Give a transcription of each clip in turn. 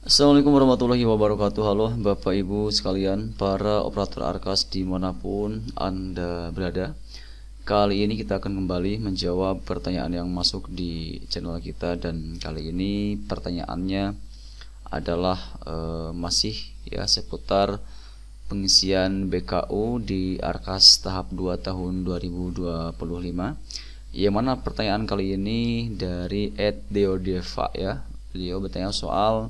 Assalamualaikum warahmatullahi wabarakatuh. Halo Bapak Ibu sekalian, para operator Arkas dimanapun Anda berada. Kali ini kita akan kembali menjawab pertanyaan yang masuk di channel kita. Dan kali ini pertanyaannya adalah masih ya seputar pengisian BKU di Arkas tahap 2 tahun 2025. Yang mana pertanyaan kali ini dari @deodeva ya. Beliau bertanya soal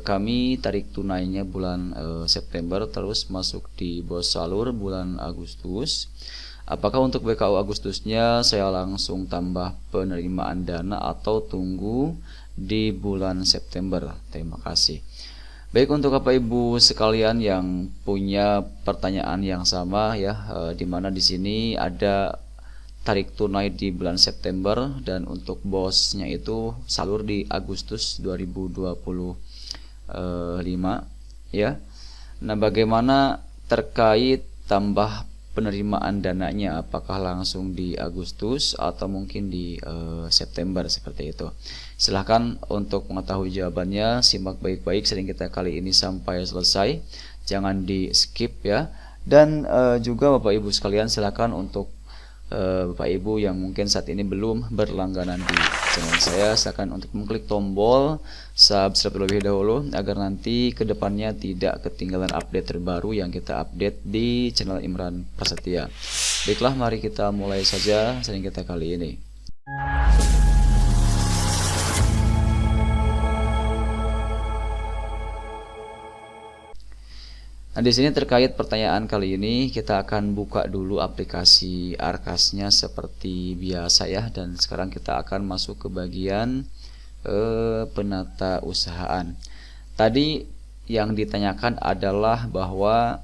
kami tarik tunainya bulan September terus masuk di bos salur bulan Agustus. Apakah untuk BKU Agustusnya saya langsung tambah penerimaan dana atau tunggu di bulan September? Terima kasih. Baik, untuk Bapak Ibu sekalian yang punya pertanyaan yang sama ya, di mana di sini ada tarik tunai di bulan September dan untuk bosnya itu salur di Agustus 2025 ya. Nah, bagaimana terkait tambah penerimaan dananya, apakah langsung di Agustus atau mungkin di September seperti itu? Silahkan untuk mengetahui jawabannya simak baik-baik sering kita kali ini sampai selesai, jangan di skip ya. Dan juga Bapak Ibu sekalian, silahkan untuk Bapak Ibu yang mungkin saat ini belum berlangganan di channel saya, silakan untuk mengklik tombol subscribe terlebih dahulu agar nanti kedepannya tidak ketinggalan update terbaru yang kita update di channel Imran Prasetya. Baiklah, mari kita mulai saja sharing kita kali ini. Nah, di sini terkait pertanyaan kali ini kita akan buka dulu aplikasi Arkasnya seperti biasa ya, dan sekarang kita akan masuk ke bagian penata usahaan. Tadi yang ditanyakan adalah bahwa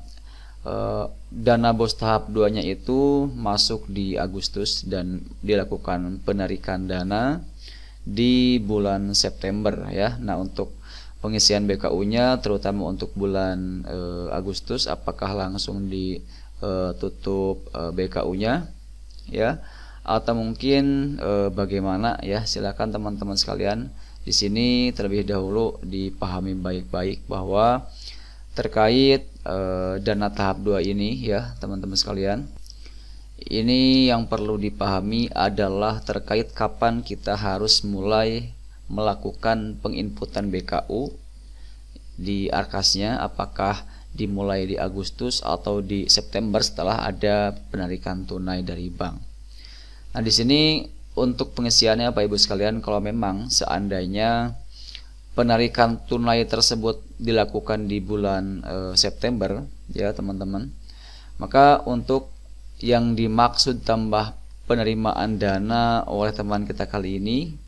dana bos tahap 2-nya itu masuk di Agustus dan dilakukan penarikan dana di bulan September ya. Nah, untuk pengisian BKU-nya terutama untuk bulan Agustus, apakah langsung ditutup BKU-nya ya, atau mungkin bagaimana ya? Silakan teman-teman sekalian di sini terlebih dahulu dipahami baik-baik bahwa terkait dana tahap 2 ini ya teman-teman sekalian, ini yang perlu dipahami adalah terkait kapan kita harus mulai melakukan penginputan BKU di Arkasnya, apakah dimulai di Agustus atau di September setelah ada penarikan tunai dari bank. Nah, di sini untuk pengisiannya Bapak Ibu sekalian, kalau memang seandainya penarikan tunai tersebut dilakukan di bulan September ya teman-teman, maka untuk yang dimaksud tambah penerimaan dana oleh teman kita kali ini,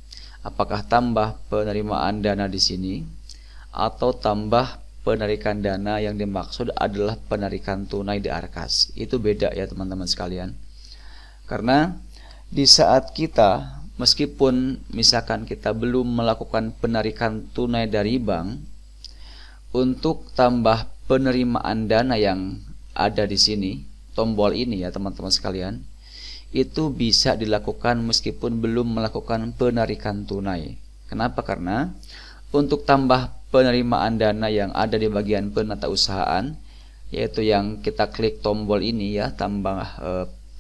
apakah tambah penerimaan dana di sini atau tambah penarikan dana yang dimaksud adalah penarikan tunai di Arkas? Itu beda ya teman-teman sekalian. Karena di saat kita meskipun misalkan kita belum melakukan penarikan tunai dari bank, untuk tambah penerimaan dana yang ada di sini, tombol ini ya teman-teman sekalian, itu bisa dilakukan meskipun belum melakukan penarikan tunai. Kenapa? Karena untuk tambah penerimaan dana yang ada di bagian penata usahaan, yaitu yang kita klik tombol ini ya, tambah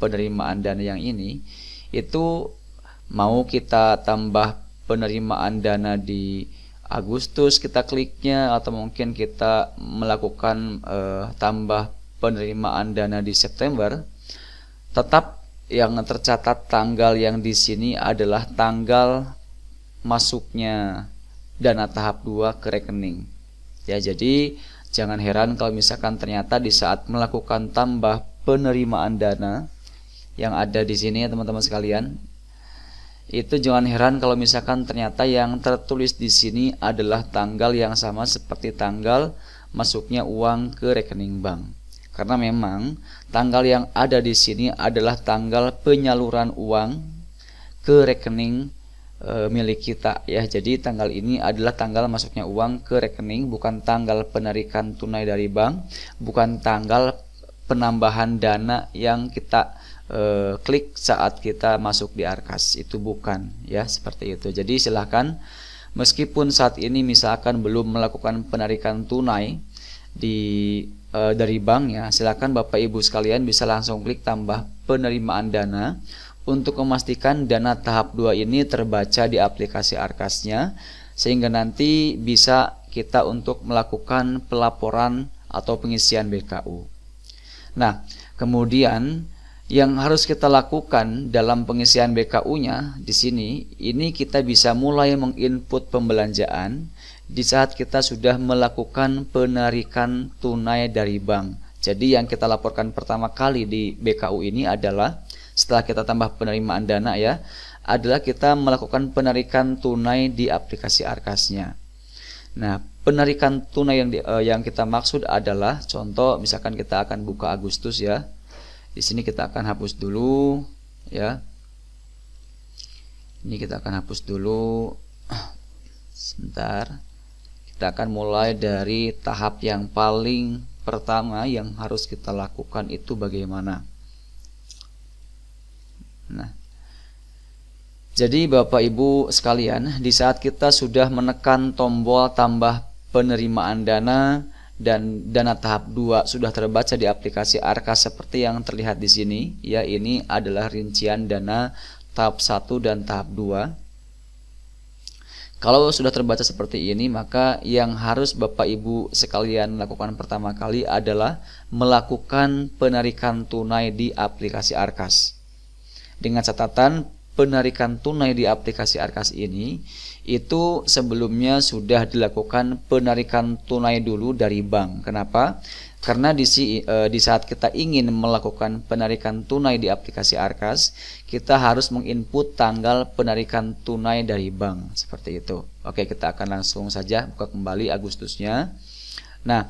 penerimaan dana yang ini, itu mau kita tambah penerimaan dana di Agustus kita kliknya, atau mungkin kita melakukan tambah penerimaan dana di September, tetap yang tercatat tanggal yang di sini adalah tanggal masuknya dana tahap 2 ke rekening. Ya, jadi jangan heran kalau misalkan ternyata di saat melakukan tambah penerimaan dana yang ada di sini ya teman-teman sekalian, itu jangan heran kalau misalkan ternyata yang tertulis di sini adalah tanggal yang sama seperti tanggal masuknya uang ke rekening bank. Karena memang tanggal yang ada di sini adalah tanggal penyaluran uang ke rekening milik kita ya. Jadi tanggal ini adalah tanggal masuknya uang ke rekening, bukan tanggal penarikan tunai dari bank, bukan tanggal penambahan dana yang kita klik saat kita masuk di Arkas, itu bukan ya, seperti itu. Jadi silahkan meskipun saat ini misalkan belum melakukan penarikan tunai dari banknya, silakan Bapak Ibu sekalian bisa langsung klik tambah penerimaan dana untuk memastikan dana tahap 2 ini terbaca di aplikasi Arkasnya, sehingga nanti bisa kita untuk melakukan pelaporan atau pengisian BKU. Nah, kemudian yang harus kita lakukan dalam pengisian BKU-nya di sini, ini kita bisa mulai menginput pembelanjaan di saat kita sudah melakukan penarikan tunai dari bank. Jadi yang kita laporkan pertama kali di BKU ini adalah setelah kita tambah penerimaan dana ya, adalah kita melakukan penarikan tunai di aplikasi Arkasnya. Nah, penarikan tunai yang kita maksud adalah contoh misalkan kita akan buka Agustus ya. Di sini kita akan hapus dulu ya. Ini kita akan hapus dulu. Sebentar. Kita akan mulai dari tahap yang paling pertama yang harus kita lakukan itu bagaimana. Nah, jadi Bapak Ibu sekalian, di saat kita sudah menekan tombol tambah penerimaan dana dan dana tahap 2 sudah terbaca di aplikasi Arkas seperti yang terlihat di sini, ya ini adalah rincian dana tahap 1 dan tahap 2. Kalau sudah terbaca seperti ini, maka yang harus Bapak Ibu sekalian lakukan pertama kali adalah melakukan penarikan tunai di aplikasi Arkas. Dengan catatan penarikan tunai di aplikasi Arkas ini itu sebelumnya sudah dilakukan penarikan tunai dulu dari bank. Kenapa? Karena di saat kita ingin melakukan penarikan tunai di aplikasi Arkas, kita harus menginput tanggal penarikan tunai dari bank seperti itu. Oke, kita akan langsung saja buka kembali Agustusnya. Nah,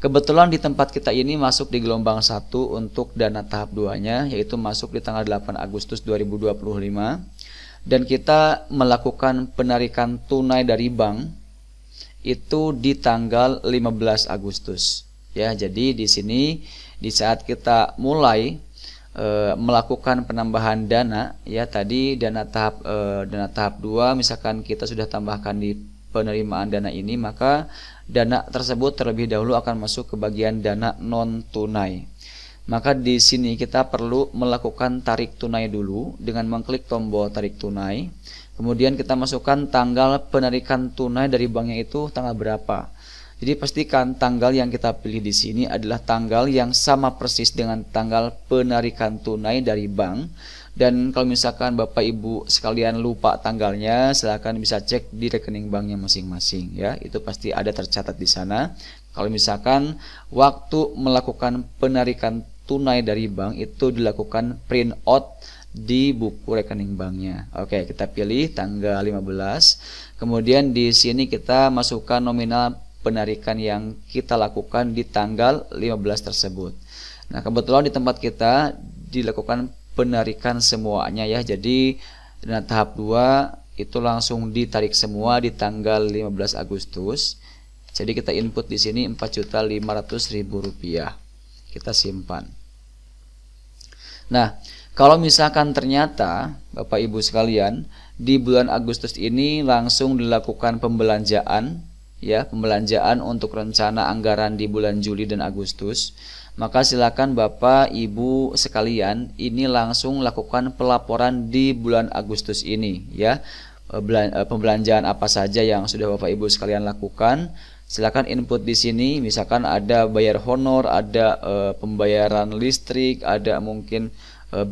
kebetulan di tempat kita ini masuk di gelombang 1 untuk dana tahap 2-nya, yaitu masuk di tanggal 8 Agustus 2025. Dan kita melakukan penarikan tunai dari bank itu di tanggal 15 Agustus. Ya, jadi di sini di saat kita mulai melakukan penambahan dana, ya tadi dana tahap 2 misalkan kita sudah tambahkan di penerimaan dana ini, maka dana tersebut terlebih dahulu akan masuk ke bagian dana non tunai. Maka di sini kita perlu melakukan tarik tunai dulu dengan mengklik tombol tarik tunai. Kemudian kita masukkan tanggal penarikan tunai dari banknya itu tanggal berapa. Jadi pastikan tanggal yang kita pilih di sini adalah tanggal yang sama persis dengan tanggal penarikan tunai dari bank. Dan kalau misalkan Bapak Ibu sekalian lupa tanggalnya, silakan bisa cek di rekening banknya masing-masing ya. Itu pasti ada tercatat di sana. Kalau misalkan waktu melakukan penarikan tunai dari bank itu dilakukan print out di buku rekening banknya. Oke, kita pilih tanggal 15. Kemudian di sini kita masukkan nominal penarikan yang kita lakukan di tanggal 15 tersebut. Nah, kebetulan di tempat kita dilakukan penarikan semuanya ya. Jadi dana tahap 2 itu langsung ditarik semua di tanggal 15 Agustus. Jadi kita input di sini Rp4.500.000. Kita simpan. Nah, kalau misalkan ternyata Bapak Ibu sekalian di bulan Agustus ini langsung dilakukan pembelanjaan ya, pembelanjaan untuk rencana anggaran di bulan Juli dan Agustus, maka silakan Bapak Ibu sekalian ini langsung lakukan pelaporan di bulan Agustus ini ya. Pembelanjaan apa saja yang sudah Bapak Ibu sekalian lakukan, silakan input di sini. Misalkan ada bayar honor, ada pembayaran listrik, ada mungkin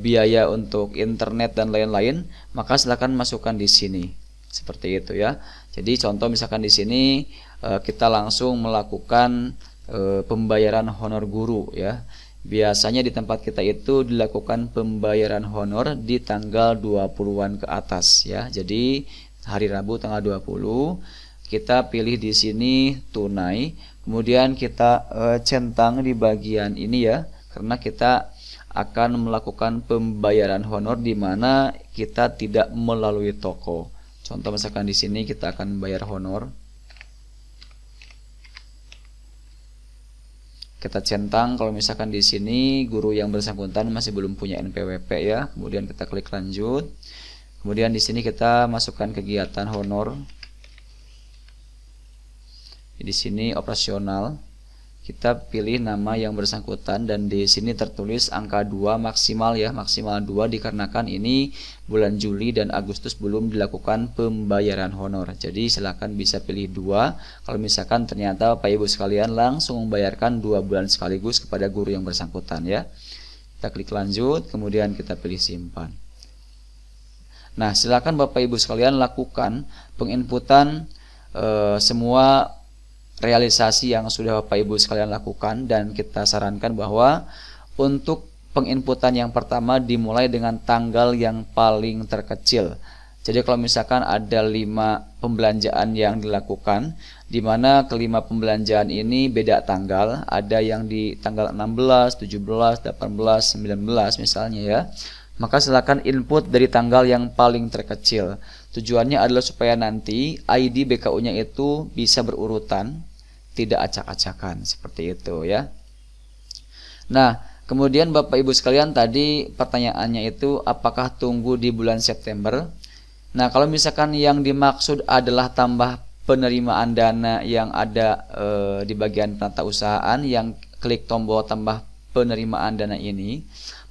biaya untuk internet dan lain-lain, maka silakan masukkan di sini. Seperti itu ya. Jadi contoh misalkan di sini kita langsung melakukan pembayaran honor guru ya. Biasanya di tempat kita itu dilakukan pembayaran honor di tanggal 20-an ke atas ya. Jadi hari Rabu tanggal 20 kita pilih di sini tunai, kemudian kita centang di bagian ini ya, karena kita akan melakukan pembayaran honor di mana kita tidak melalui toko. Contoh misalkan di sini kita akan bayar honor. Kita centang kalau misalkan di sini guru yang bersangkutan masih belum punya NPWP ya. Kemudian kita klik lanjut. Kemudian di sini kita masukkan kegiatan honor. Di sini operasional, kita pilih nama yang bersangkutan dan di sini tertulis angka 2 maksimal ya, maksimal 2 dikarenakan ini bulan Juli dan Agustus belum dilakukan pembayaran honor. Jadi silakan bisa pilih 2 kalau misalkan ternyata Bapak Ibu sekalian langsung membayarkan 2 bulan sekaligus kepada guru yang bersangkutan ya. Kita klik lanjut, kemudian kita pilih simpan. Nah, silakan Bapak Ibu sekalian lakukan penginputan semua realisasi yang sudah Bapak Ibu sekalian lakukan, dan kita sarankan bahwa untuk penginputan yang pertama dimulai dengan tanggal yang paling terkecil. Jadi kalau misalkan ada 5 pembelanjaan yang dilakukan, di mana kelima pembelanjaan ini beda tanggal, ada yang di tanggal 16, 17, 18, 19 misalnya ya. Maka silakan input dari tanggal yang paling terkecil. Tujuannya adalah supaya nanti ID BKU-nya itu bisa berurutan, tidak acak-acakan seperti itu ya. Nah, kemudian Bapak Ibu sekalian tadi pertanyaannya itu apakah tunggu di bulan September? Nah, kalau misalkan yang dimaksud adalah tambah penerimaan dana yang ada di bagian penata usahaan yang klik tombol tambah penerimaan dana ini,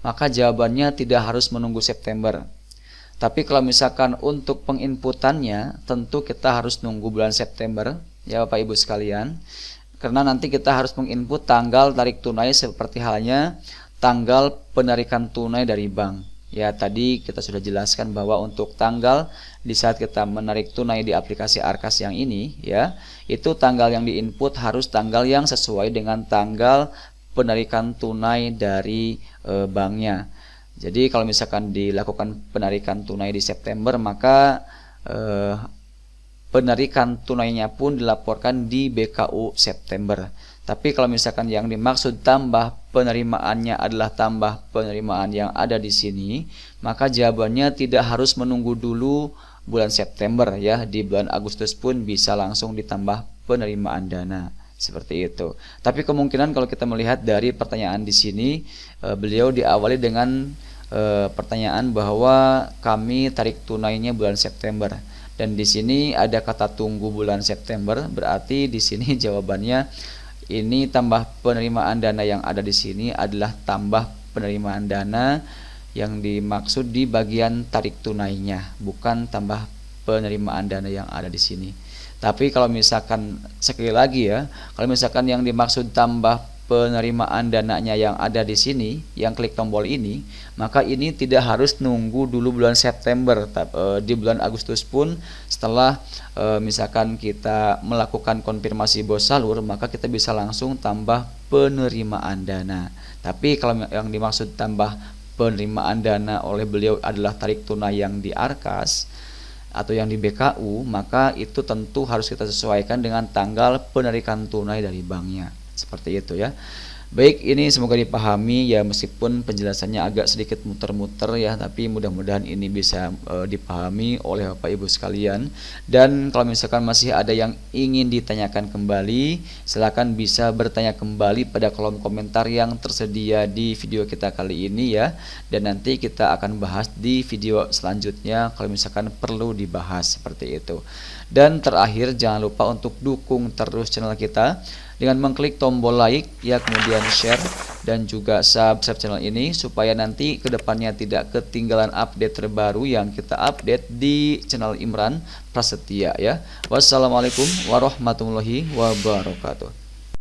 maka jawabannya tidak harus menunggu September. Tapi kalau misalkan untuk penginputannya tentu kita harus nunggu bulan September ya Bapak Ibu sekalian, karena nanti kita harus menginput tanggal tarik tunai seperti halnya tanggal penarikan tunai dari bank. Ya, tadi kita sudah jelaskan bahwa untuk tanggal di saat kita menarik tunai di aplikasi Arkas yang ini ya, itu tanggal yang diinput harus tanggal yang sesuai dengan tanggal penarikan tunai dari banknya. Jadi kalau misalkan dilakukan penarikan tunai di September, maka penarikan tunainya pun dilaporkan di BKU September. Tapi kalau misalkan yang dimaksud tambah penerimaannya adalah tambah penerimaan yang ada di sini, maka jawabannya tidak harus menunggu dulu bulan September ya. Di bulan Agustus pun bisa langsung ditambah penerimaan dana. Seperti itu. Tapi kemungkinan kalau kita melihat dari pertanyaan di sini, beliau diawali dengan pertanyaan bahwa kami tarik tunainya bulan September. Dan di sini ada kata tunggu bulan September, berarti di sini jawabannya ini tambah penerimaan dana yang ada di sini adalah tambah penerimaan dana yang dimaksud di bagian tarik tunainya, bukan tambah penerimaan dana yang ada di sini. Tapi kalau misalkan sekali lagi ya, kalau misalkan yang dimaksud tambah penerimaan dananya yang ada di sini, yang klik tombol ini, maka ini tidak harus nunggu dulu bulan September. Di bulan Agustus pun setelah misalkan kita melakukan konfirmasi bos salur, maka kita bisa langsung tambah penerimaan dana. Tapi kalau yang dimaksud tambah penerimaan dana oleh beliau adalah tarik tunai yang di Arkas atau yang di BKU, maka itu tentu harus kita sesuaikan dengan tanggal penarikan tunai dari banknya. Seperti itu ya. Baik, ini semoga dipahami ya, meskipun penjelasannya agak sedikit muter-muter ya, tapi mudah-mudahan ini bisa dipahami oleh Bapak Ibu sekalian. Dan kalau misalkan masih ada yang ingin ditanyakan kembali, silakan bisa bertanya kembali pada kolom komentar yang tersedia di video kita kali ini ya. Dan nanti kita akan bahas di video selanjutnya kalau misalkan perlu dibahas seperti itu. Dan terakhir, jangan lupa untuk dukung terus channel kita dengan mengklik tombol like ya, kemudian share dan juga subscribe channel ini supaya nanti kedepannya tidak ketinggalan update terbaru yang kita update di channel Imran Prasetya ya. Wassalamualaikum warahmatullahi wabarakatuh.